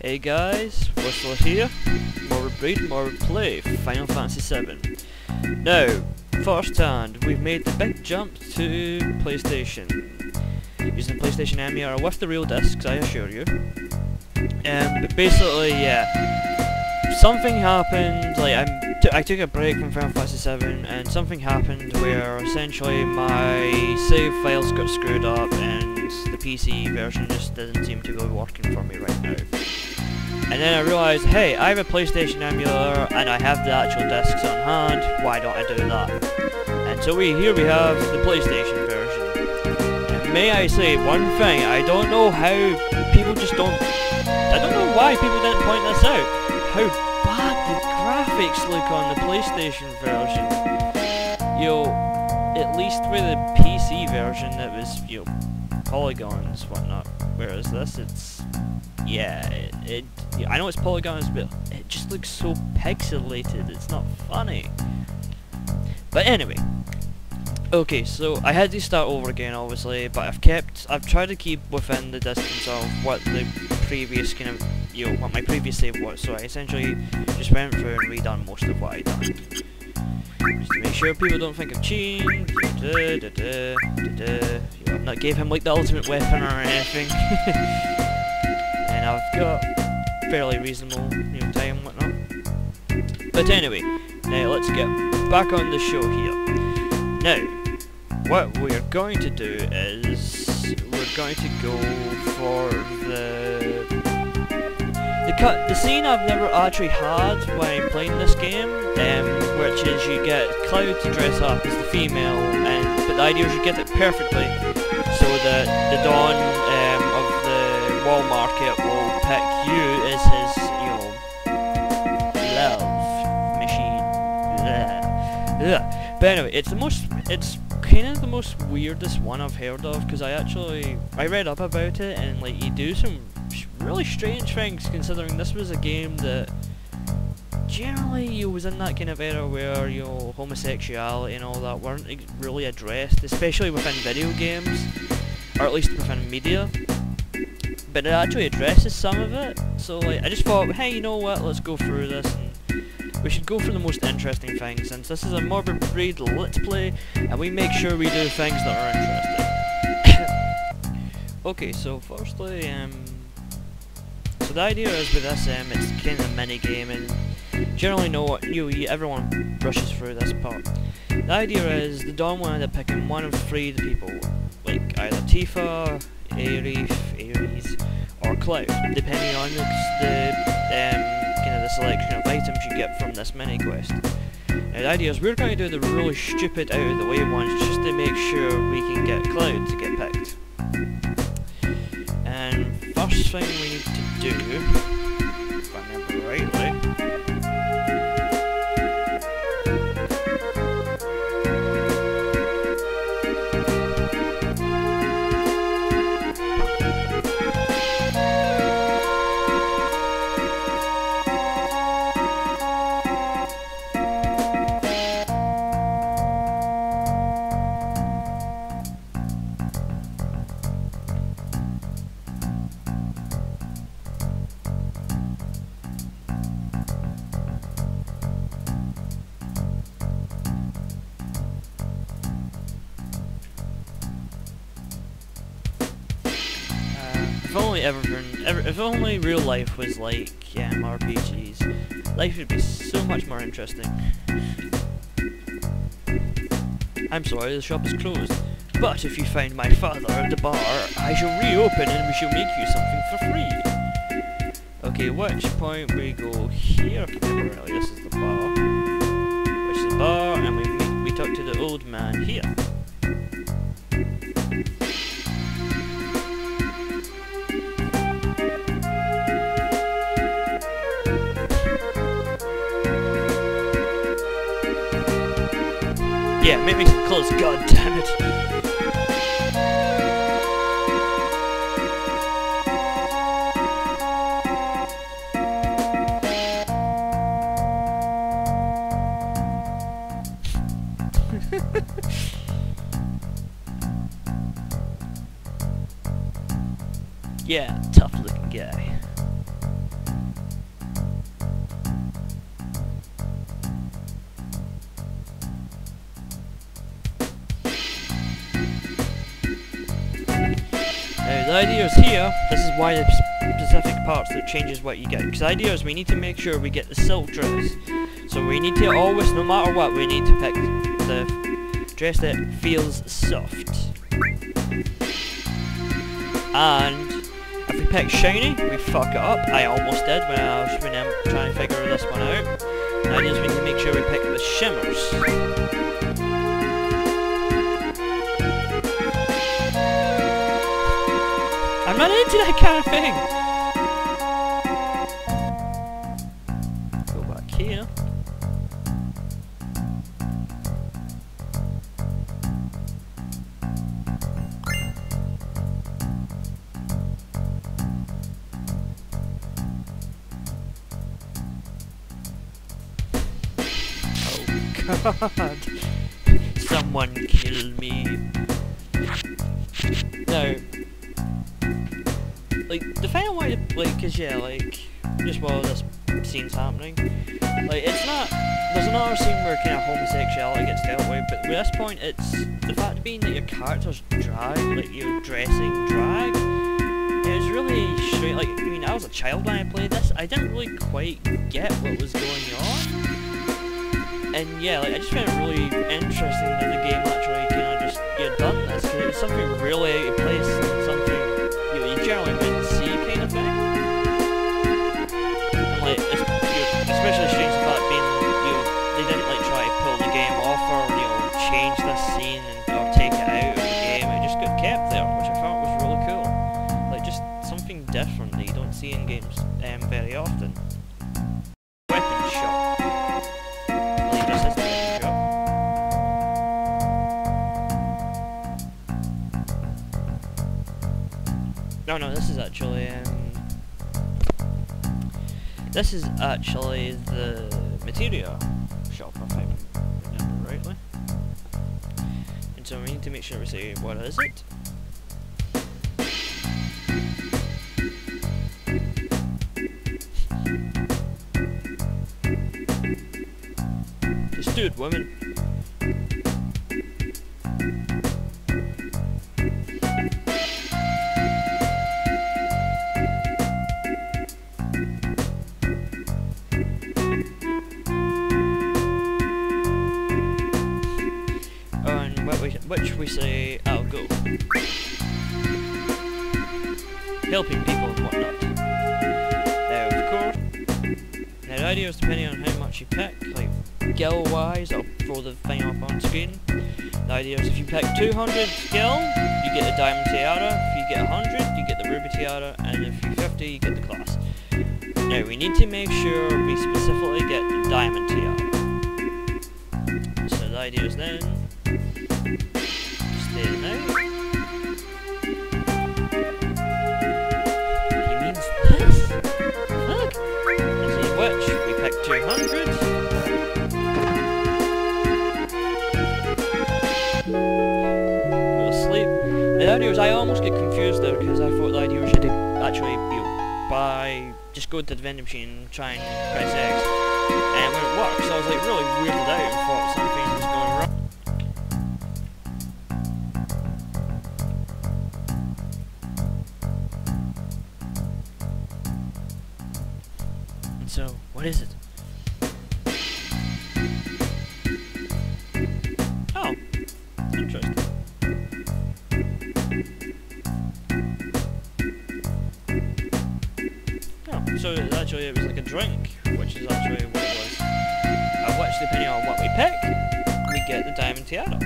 Hey guys, Whistler here. Morbid, Morbid Play, Final Fantasy VII. Now, first hand, we've made the big jump to PlayStation. Using the PlayStation emulator with the real discs, I assure you. But basically, yeah, something happened, like I took a break from Final Fantasy VII, and something happened where essentially my save files got screwed up and the PC version just doesn't seem to be working for me right now. And then I realised, hey, I have a PlayStation emulator and I have the actual discs on hand, why don't I do that? And so here we have the PlayStation version. And may I say one thing, I don't know how people just don't... I don't know why people didn't point this out. How bad the graphics look on the PlayStation version. You know, at least with the PC version it was, you know, polygons, whatnot. Whereas this, it's... yeah, I know it's polygons, but it just looks so pixelated, it's not funny. But anyway, okay, so I had to start over again obviously, but I've tried to keep within the distance of what the previous kind of, you know, what my previous save was, so I essentially just went through and redone most of what I done. Just to make sure people don't think of cheating, I've not gave him like the ultimate weapon or anything. And I've got fairly reasonable, you know, time and whatnot. But anyway, now let's get back on the show here. Now, what we're going to do is we're going to go for the scene I've never actually had when I'm playing this game, which is you get Cloud to dress up as the female, but the idea is you get it perfectly, so that the Dawn of the Wallmarket will pick you as his, you know, love machine. But anyway, it's kind of the most weirdest one I've heard of, because I read up about it, and like you do some really strange things, considering this was a game that generally you was in that kind of era where, you know, homosexuality and all that weren't really addressed, especially within video games, or at least within media. But it actually addresses some of it, so like I just thought, hey, you know what, let's go through this, and we should go for the most interesting things, since this is a Morbid Breed Let's Play, and we make sure we do things that are interesting. Okay, so firstly, so the idea is with this, it's kind of a mini game, and generally everyone brushes through this part. The idea is the Dawn will end up picking one of three people, like either Tifa, Ares, or Cloud, depending on the kind of the selection of items you get from this mini quest. Now the idea is we're going to do the really stupid out of the way ones just to make sure we can get Cloud to get picked. And first thing we need to do, if I remember rightly, if only real life was like RPGs, life would be so much more interesting. I'm sorry, the shop is closed, but if you find my father at the bar, I shall reopen and we shall make you something for free. Okay, which point we go here? Really, this is the bar. Which is the bar, and we talk to the old man here. Yeah, make me close, god damn it. Yeah, tough looking guy. the idea is here, this is why the specific parts that changes what you get. Because the idea is we need to make sure we get the silk dress. So we need to always, no matter what, we need to pick the dress that feels soft. And if we pick shiny, we fuck it up. I almost did when I was trying to figure this one out. The idea is we need to make sure we pick the shimmers. I'm not into that kind of thing! Go back here. Oh god! Someone kill me! No. Like, the thing I wanted to, like, cause yeah, like, just while this scene's happening, like, it's not, there's another scene where kind of homosexuality gets dealt with, but at this point, it's the fact being that your character's drag, like, you're dressing drag, it's really straight, like, I mean, I was a child when I played this, I didn't really quite get what was going on, and yeah, like, I just found it really interesting that the game actually kind of just, done this, because it was something really out of place, and something, you generally wouldn't see kind of thing. And like, especially strange the fact being, they didn't like try to pull the game off or, change this scene or take it out of the game. It just got kept there, which I thought was really cool. Like, just something different that you don't see in games very often. Weapon shop. I believe this is the weapon shop. No, this is actually, the materia shop, if I remember rightly. And so we need to make sure we say, what is it? Just do it, woman. Which we say, I'll go. Helping people and whatnot. Of course. Now the idea is depending on how much you pick, like skill wise, I'll throw the thing up on screen. The idea is if you pick 200 skill, you get the diamond tiara. If you get 100, you get the ruby tiara, and if you 50, you get the class. Now we need to make sure we specifically get the diamond tiara. So the idea is then stay now. He means this? Fuck! And see which we pick 200. We'll sleep. The idea was I almost get confused there because I thought the idea was you to actually just go to the vending machine and try and press X. And when it worked, so I was like really weirded out and thought something was going wrong. And so, what is it? Oh, interesting. So actually it was like a drink, which is actually what it was. Which, depending on what we pick, we get the diamond tiara.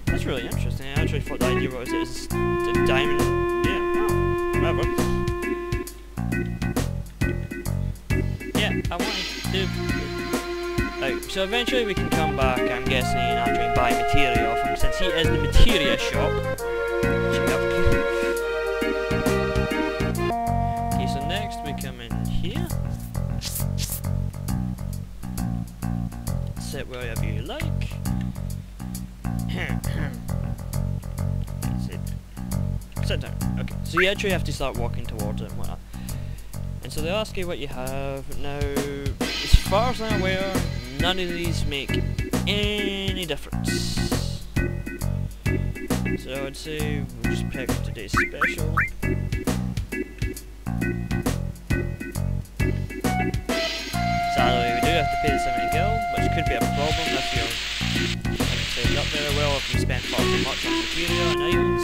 That's really interesting. I actually thought the idea was it was the diamond, yeah, oh, whatever. Yeah, I wanted to do... so eventually we can come back, I'm guessing, and actually buy materia off him, since he is the materia shop. Okay, so next we come in here. Sit wherever you like. Sit down. Okay, so you actually have to start walking towards it and whatnot. And so they ask you what you have. Now, as far as I'm aware, none of these make any difference. So I'd say we'll just pick today's special. Sadly, we do have to pay the 70 gil, which could be a problem if you haven't saved up very well, if you spent far too much on material and items.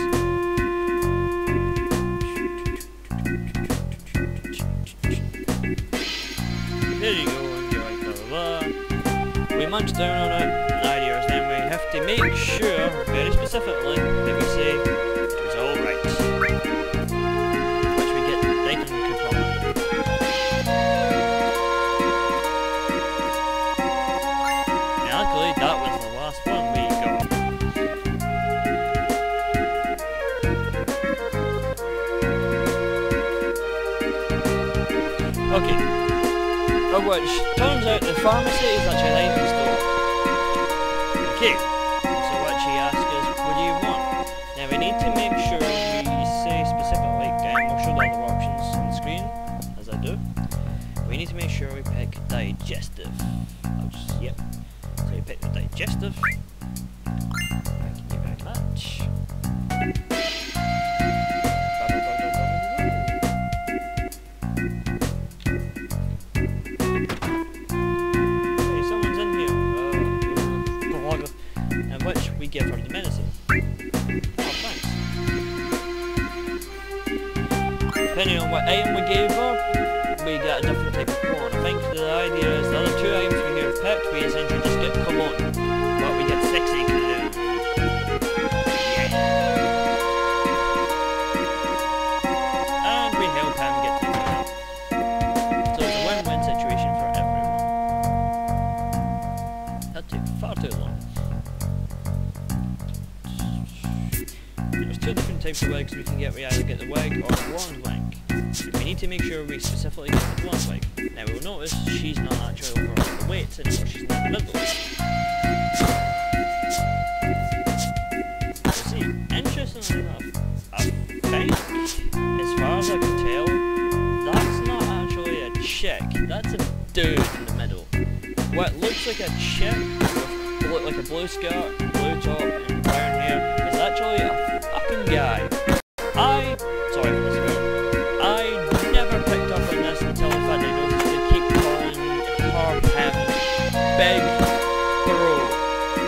There you go, enjoy, blah blah blah. We munch down on it, the idea is then we have to make sure, very specifically, that we say it's alright. Which we get right in the compartment. Now luckily that was the last one we got. Okay. Which turns out the pharmacy is actually an item store. Okay, so what she asks is, what do you want? Now we need to make sure we say specifically, we'll show the other options on the screen, as I do. We need to make sure we pick digestive. Yep. So we pick the digestive. Thank you very much. We give her the medicine. Oh, thanks. Depending on what item we gave her, we get a different type of cologne. I think the idea is the other two items we here picked, we essentially just get cologne, but we get sexy cologne. Yeah. And we help him get to the cologne. So it's a win-win situation for everyone. That took far too long. There's two different types of wigs we can get. We either get the wig or the blonde wig. We need to make sure we specifically get the blonde wig. Now we'll notice she's not actually over the weight anymore, she's in the middle. See, interestingly enough, I think, as far as I can tell, that's not actually a chick, that's a dude in the middle. What looks like a chick with like a blue skirt, blue top, and brown hair is actually a fucking guy. Sorry for this word. I never picked up on this until in fact I noticed they keep calling her him Big Bro.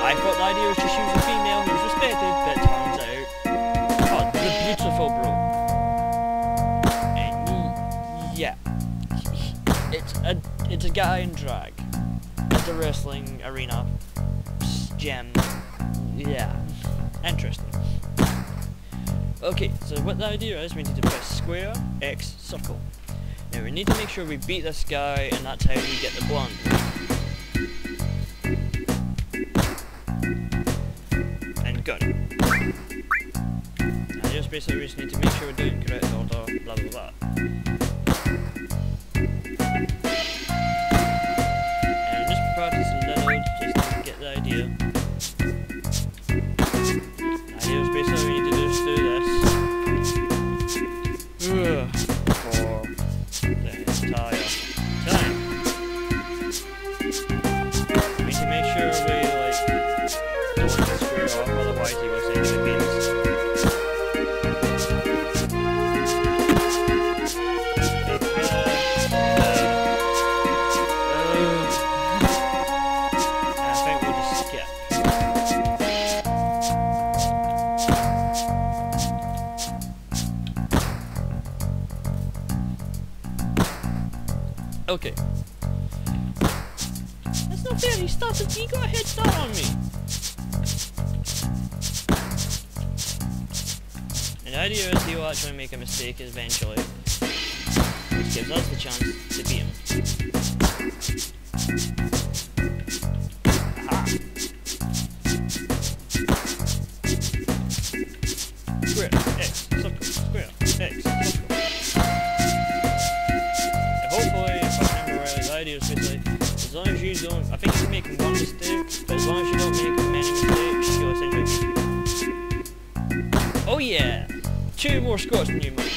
I thought the idea was just she was a female who was respected, but it turns out, the beautiful bro. And yeah, it's a guy in drag at the wrestling arena. Gem. Yeah. Interesting. Okay, so what the idea is, we need to press square, X, circle. Now we need to make sure we beat this guy, and that's how we get the blonde. And gun. Now just basically we just need to make sure we're doing correct order, blah blah blah. And just practice a little, just to get the idea. Basically, we need to just do this for the entire time. We need to make sure we don't screw it off, otherwise he will say the beans. I think we'll just skip. Okay. That's not fair, he got a head start on me. And the idea is he will actually make a mistake eventually, which gives us the chance to beat him. Aha. Square, X, circle, square, X, circle. Hopefully, if I remember right, the idea is basically, as long as you don't, I think you can make one mistake, but as long as you don't make many mistakes, you'll essentially... Oh yeah! 2 more squats than you, mate.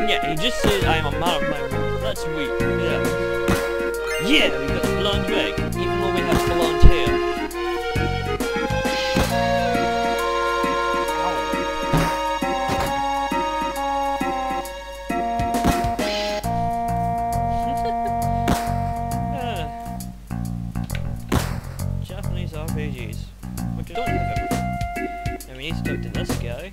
Yeah, he just said I am a man of my word. That's sweet, yeah. Yeah, we got the blonde wig, even though we have blonde hair. RPGs, which I don't have everything. Now we need to talk to this guy.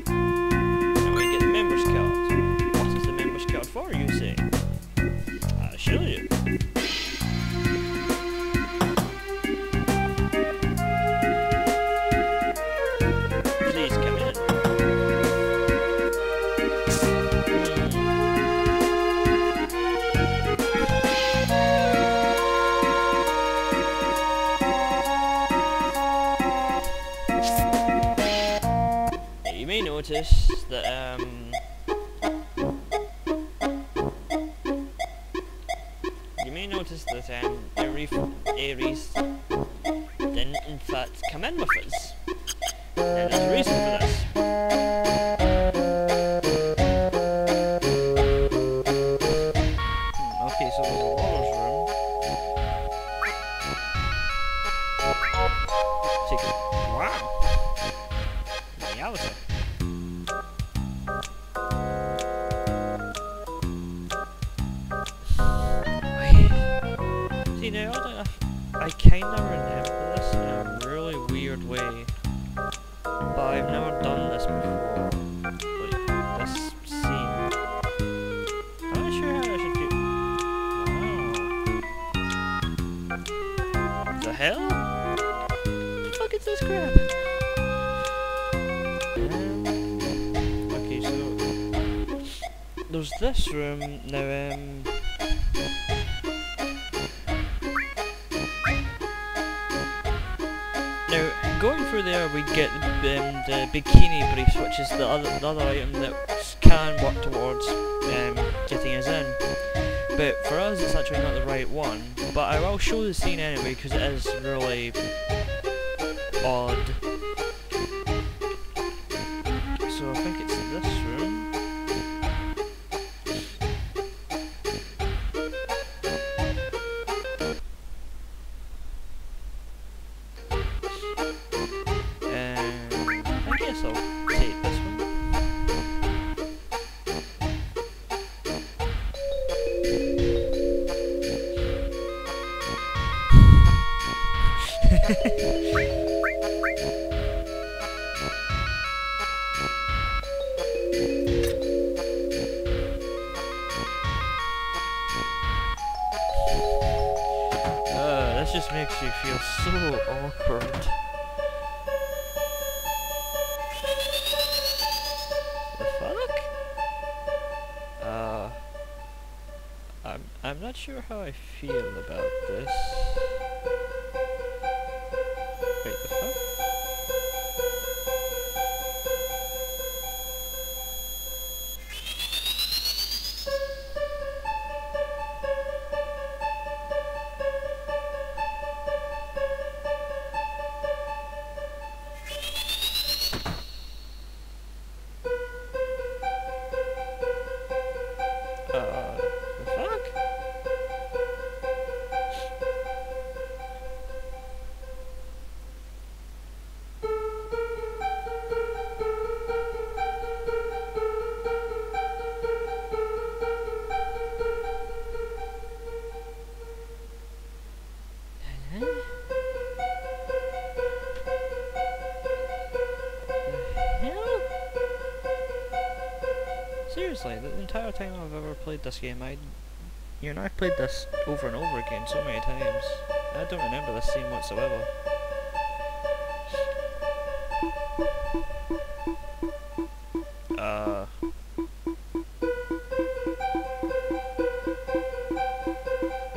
And we get the members card. What is the members card for, you say? I'll show you. Please come in. You may notice that Ares didn't in fact come in with us. Now there's a reason for this. Okay, so there's a Waller's room. Take it. Wow. Reality. See now, I kinda remember this in a really weird way, but I've never done this before. Like this scene. I'm not sure how I should do. Wow. The hell? What the fuck is this crap? Okay, so there's this room now. Now, going through there, we get the bikini briefs, which is the other item that can work towards getting us in. But for us, it's actually not the right one. But I will show the scene anyway, because it is really odd. So I think it's this room. This just makes you feel so awkward. The fuck? I'm not sure how I feel about this. Wait, the fuck? The fuck? Seriously, the entire time I've ever played this game, I've played this over and over again so many times. I don't remember this scene whatsoever.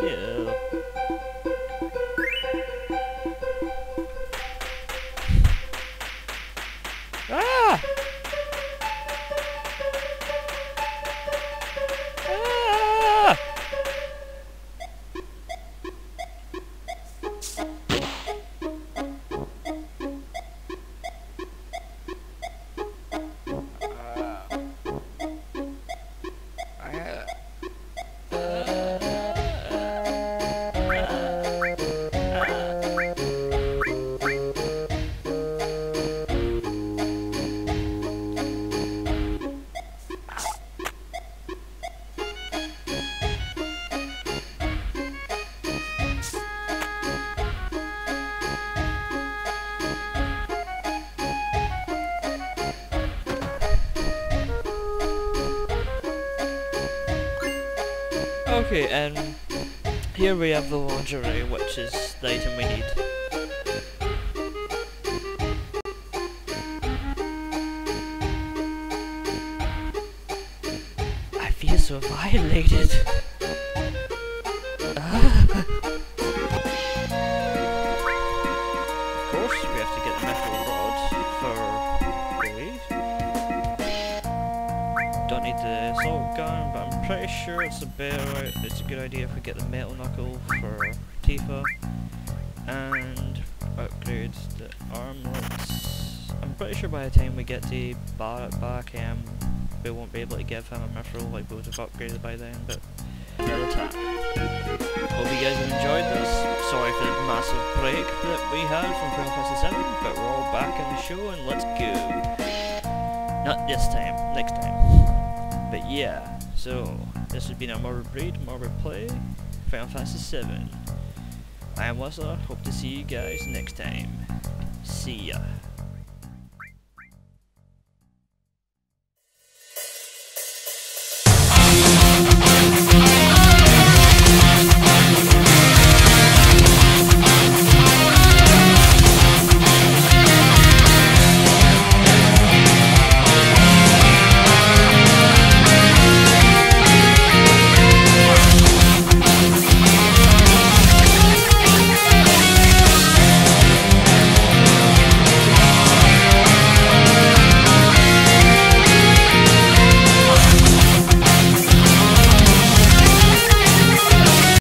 Yeah. Ah! Okay, and here we have the lingerie, which is the item we need. I feel so violated. Of course, we have to get the metal rod for Billy. Don't need the assault gun, but I'm pretty sure it's a good idea if we get the metal knuckle for Tifa and upgrade the armlets. I'm pretty sure by the time we get to Barrett back, we won't be able to give him a mithril, like we would have upgraded by then, but another time. Hope you guys have enjoyed this. Sorry for the massive break that we had from Final Fantasy VII, but we're all back in the show and let's go. Not this time, next time. But yeah, so this has been a Morbid Breed, Morbid Play, Final Fantasy VII. I am Wessler, hope to see you guys next time. See ya.